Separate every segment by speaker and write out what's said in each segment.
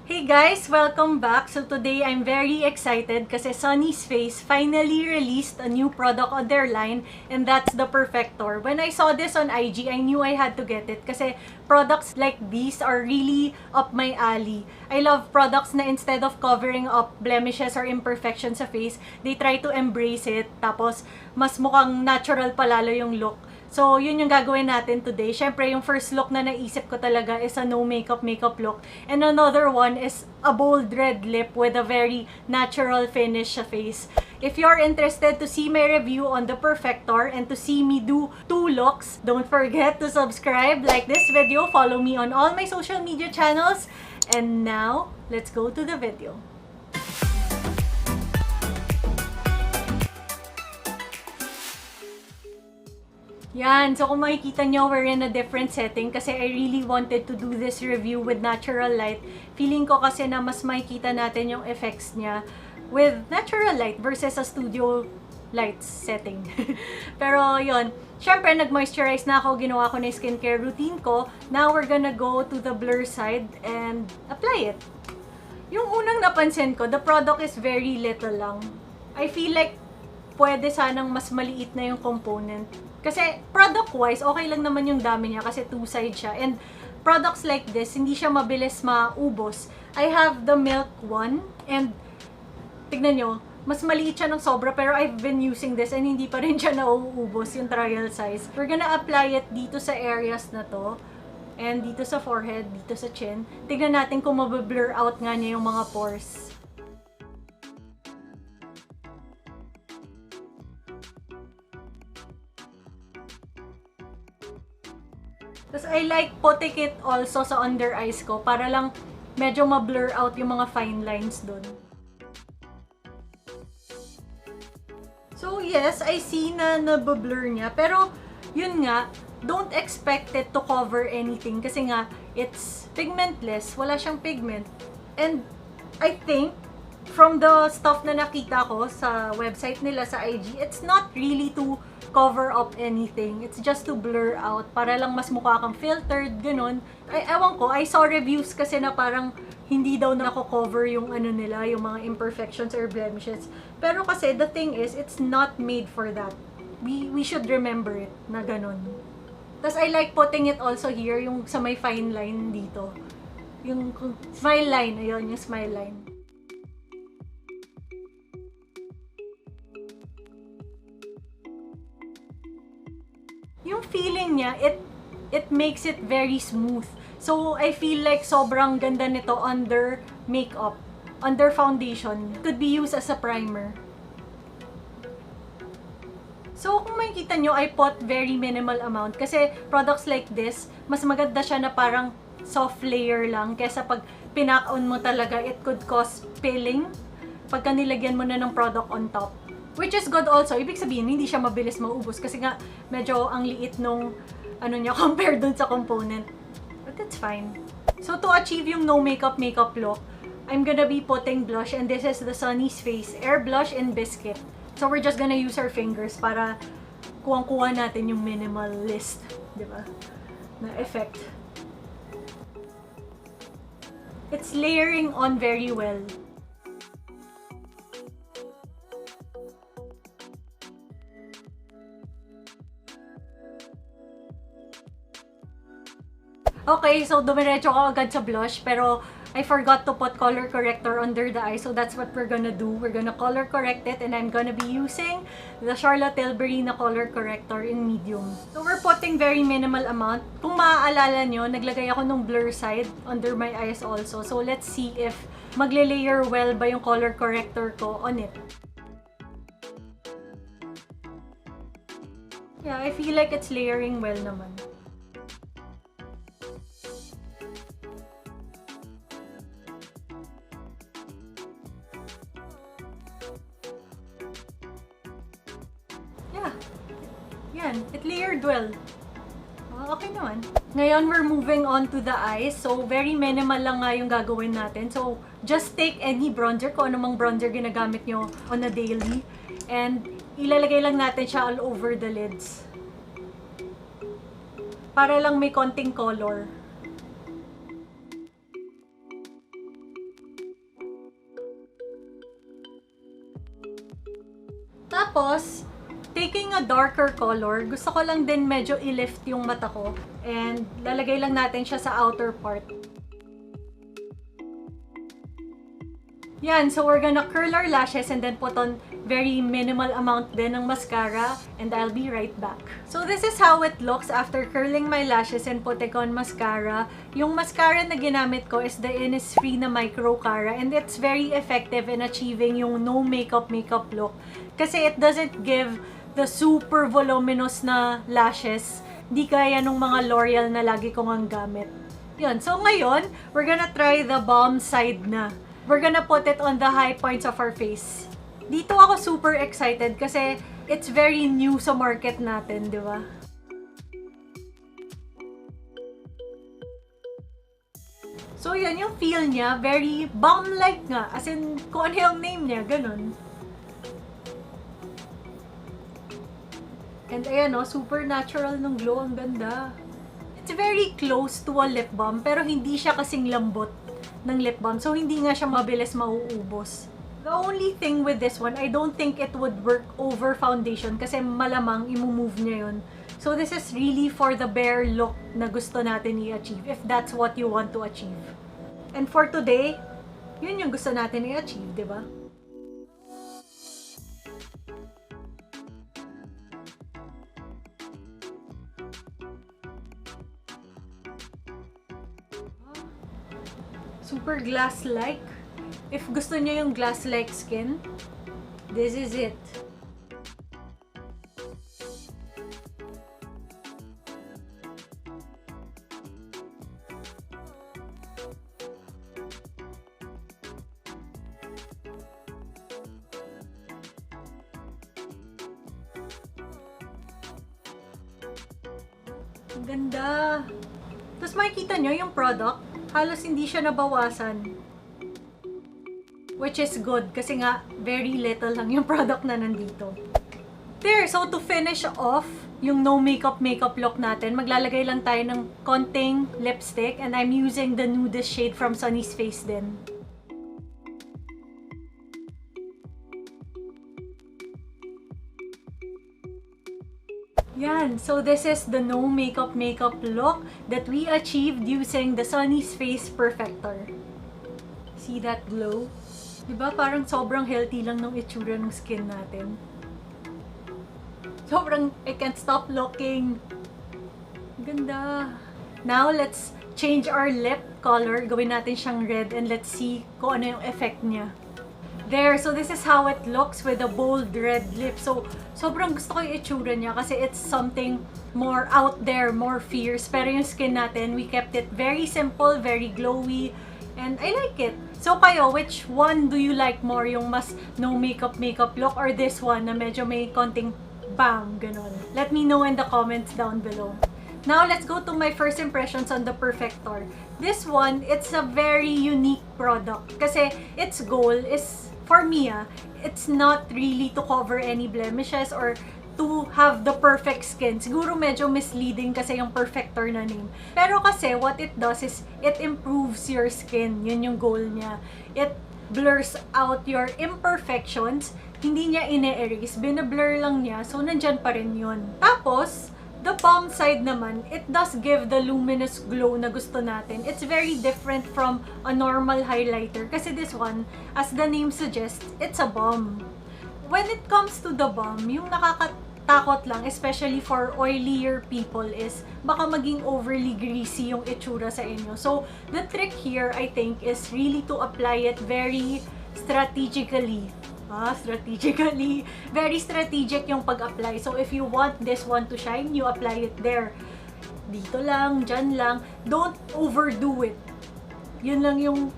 Speaker 1: Hey guys! Welcome back! So today I'm very excited kasi Sunnies Face finally released a new product on their line and that's the Perfector. When I saw this on IG, I knew I had to get it kasi products like these are really up my alley. I love products na instead of covering up blemishes or imperfections sa face, they try to embrace it tapos mas mukhang natural palalo yung look. So, yun yung gagawin natin today. Syempre, yung first look na naisip ko talaga is a no makeup look. And another one is a bold red lip with a very natural finish sa face. If you're interested to see my review on the Perfector and to see me do 2 looks, don't forget to subscribe, like this video, follow me on all my social media channels. And now, let's go to the video. Yan, so kung makikita nyo, we're in a different setting kasi I really wanted to do this review with natural light. Feeling ko kasi na mas makikita natin yung effects niya with natural light versus a studio lights setting. Pero yon, syempre nag-moisturize na ako, ginawa ko na yung skincare routine ko. Now we're gonna go to the blur side and apply it. Yung unang napansin ko, the product is very little lang. I feel like pwede sanang mas maliit na yung component. Kasi product-wise, okay lang naman yung dami niya kasi two-side siya. And products like this, hindi siya mabilis maubos. I have the milk one and tignan nyo, mas maliit siya ng sobra pero I've been using this and hindi pa rin siya nauubos yung trial size. We're gonna apply it dito sa areas na to. And dito sa forehead, dito sa chin. Tignan natin kung mabablur out nga niya yung mga pores. Tapos I like putting it also sa under eyes ko para lang medyo ma-blur out yung mga fine lines dun. So yes, I see na nabablur niya. Pero yun nga, don't expect it to cover anything kasi nga it's pigmentless. Wala siyang pigment. And I think from the stuff na nakita ko sa website nila sa IG, it's not really to cover up anything. It's just to blur out para lang mas mukha kang filtered, ganun. Ewan ko, I saw reviews kasi na parang hindi daw nako-cover yung ano nila, yung mga imperfections or blemishes. Pero kasi the thing is, it's not made for that. We should remember it na ganun. Tapos I like putting it also here, yung sa may fine line dito. Yung smile line, ayun, yung smile line. Yung feeling niya, it makes it very smooth. So, I feel like sobrang ganda nito under makeup, under foundation. Could be used as a primer. So, kung makikita nyo, I put very minimal amount. Kasi products like this, mas maganda siya na parang soft layer lang. Kesa pag pinak-on mo talaga, it could cause peeling. Pagka nilagyan mo na ng product on top. Which is good also. Ibig sabihin, hindi siya mabilis maubos kasi nga medyo ang liit nung ano niya compared dun sa component. But that's fine. So to achieve yung no makeup look, I'm gonna be putting blush and this is the Sunnies Face Airblush in Biscuit. So we're just gonna use our fingers para kuwang-kuha natin yung minimalist, di ba? Na effect. It's layering on very well. Okay, so dumiretso ko agad sa blush, pero I forgot to put color corrector under the eye, so that's what we're gonna do. We're gonna color correct it, and I'm gonna be using the Charlotte Tilbury na color corrector in medium. So we're putting very minimal amount. Kung maaalala nyo, naglagay ako ng blur side under my eyes also. So let's see if magle-layer well ba yung color corrector ko on it. Yeah, I feel like it's layering well naman. Yan, it layered well. Okay naman. Ngayon, we're moving on to the eyes. So, very minimal lang nga yung gagawin natin. So, just take any bronzer, kung anumang bronzer ginagamit nyo on a daily. And, ilalagay lang natin siya all over the lids. Para lang may konting color. Tapos, taking a darker color, gusto ko lang din medyo i-lift yung mata ko. And lalagay lang natin siya sa outer part. Yan, so we're gonna curl our lashes and then put on very minimal amount din ng mascara, and I'll be right back. So this is how it looks after curling my lashes and putting on mascara. Yung mascara na ginamit ko is the Innisfree na Micro Cara, and it's very effective in achieving yung no makeup look. Kasi it doesn't give the super voluminous na lashes. Di kaya nung mga L'Oreal na lagi kong ang gamit. Yun, so ngayon, we're gonna try the balm side na. We're gonna put it on the high points of our face. Dito ako super excited kasi it's very new sa market natin, di ba? So yun, yung feel niya, very balm-like nga. As in, kung ano yung name niya, ganun. And ayan o, super natural ng glow, ang ganda. It's very close to a lip balm, pero hindi siya kasing lambot ng lip balm. So, hindi nga siya mabilis mauubos. The only thing with this one, I don't think it would work over foundation kasi malamang imumove niya yun. So, this is really for the bare look na gusto natin i-achieve if that's what you want to achieve. And for today, yun yung gusto natin i-achieve, di ba? Super glass-like. If gusto niyo yung glass-like skin, this is it. Ang ganda! Tapos makikita nyo yung product, halos hindi siya nabawasan. Which is good kasi nga very little lang yung product na nandito. There, so to finish off yung no makeup look natin, maglalagay lang tayo ng konting lipstick and I'm using the Nudist shade from Sunnies face din. Yan, so this is the no makeup look that we achieved using the Sunnies Face Perfector. See that glow? Diba parang sobrang healthy lang ng itsura ng skin natin. Sobrang, I can't stop looking. Ganda. Now, let's change our lip color. Gawin natin siyang red and let's see kung ano yung effect niya. There, so this is how it looks with a bold red lip. So, sobrang gusto ko yung itsura niya kasi it's something more out there, more fierce. Pero yung skin natin, we kept it very simple, very glowy, and I like it. So kayo, which one do you like more? Yung mas no makeup look or this one na medyo may konting bang, ganon? Let me know in the comments down below. Now, let's go to my first impressions on the Perfector. This one, it's a very unique product kasi its goal is, for me, it's not really to cover any blemishes or to have the perfect skin. Siguro medyo misleading kasi yung Perfector na name. Pero kasi what it does is it improves your skin. Yun yung goal niya. It blurs out your imperfections. Hindi niya ine-erase. Bina-blur lang niya. So, nandyan pa rin yun. Tapos, the balm side naman, it does give the luminous glow na gusto natin. It's very different from a normal highlighter kasi this one, as the name suggests, it's a balm. When it comes to the balm, yung nakakatakot lang, especially for oilier people, is baka maging overly greasy yung itsura sa inyo. So, the trick here, I think, is really to apply it very strategically. Very strategic yung pag-apply. So, if you want this one to shine, you apply it there. Dito lang, dyan lang. Don't overdo it. Yun lang yung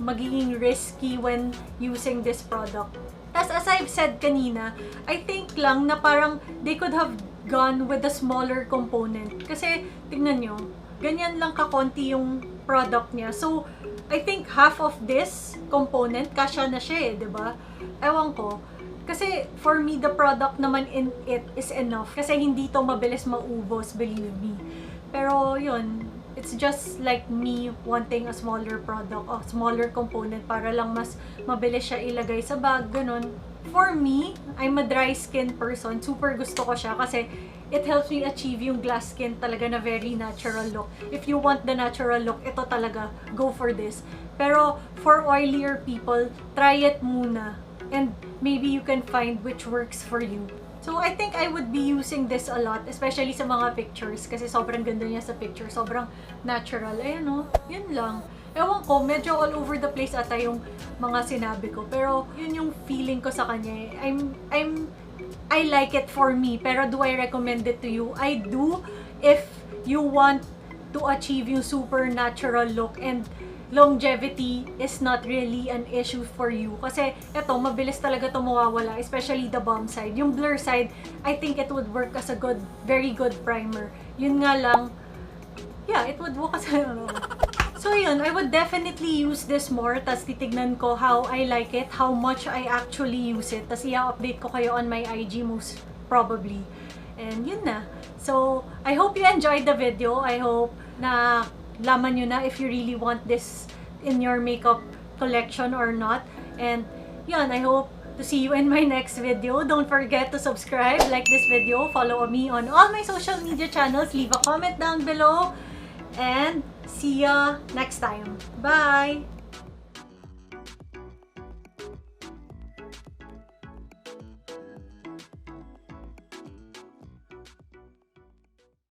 Speaker 1: magiging risky when using this product. As I've said kanina, I think lang na parang they could have gone with a smaller component. Kasi, tignan nyo, ganyan lang kakonti yung product niya. So, I think half of this component, kasya na siya eh, diba? Ewan ko. Kasi, for me, the product naman in it is enough. Kasi hindi to mabilis maubos, believe me. Pero, yun, it's just like me wanting a smaller product o smaller component para lang mas mabilis siya ilagay sa bag, ganun. For me, I'm a dry skin person. Super gusto ko siya kasi it helps me achieve yung glass skin talaga na very natural look. If you want the natural look, ito talaga, go for this. Pero for oilier people, try it muna. And maybe you can find which works for you. So I think I would be using this a lot, especially sa mga pictures kasi sobrang ganda niya sa picture, sobrang natural. Ayan o, yun lang. Ewan ko, medyo all over the place ata yung mga sinabi ko. Pero yun yung feeling ko sa kanya eh. I like it for me, pero do I recommend it to you? I do if you want to achieve yung super natural look and longevity is not really an issue for you. Kasi eto, mabilis talaga ito mawawala, especially the balm side. Yung blur side, I think it would work as a good, very good primer. Yun nga lang, yeah, it would work as a... So yun, I would definitely use this more, tas titignan ko how I like it, how much I actually use it, tas i-update ko kayo on my IG most probably. And yun na. So, I hope you enjoyed the video. I hope na laman nyo na if you really want this in your makeup collection or not. And yun, I hope to see you in my next video. Don't forget to subscribe, like this video, follow me on all my social media channels, leave a comment down below, and see ya next time. Bye!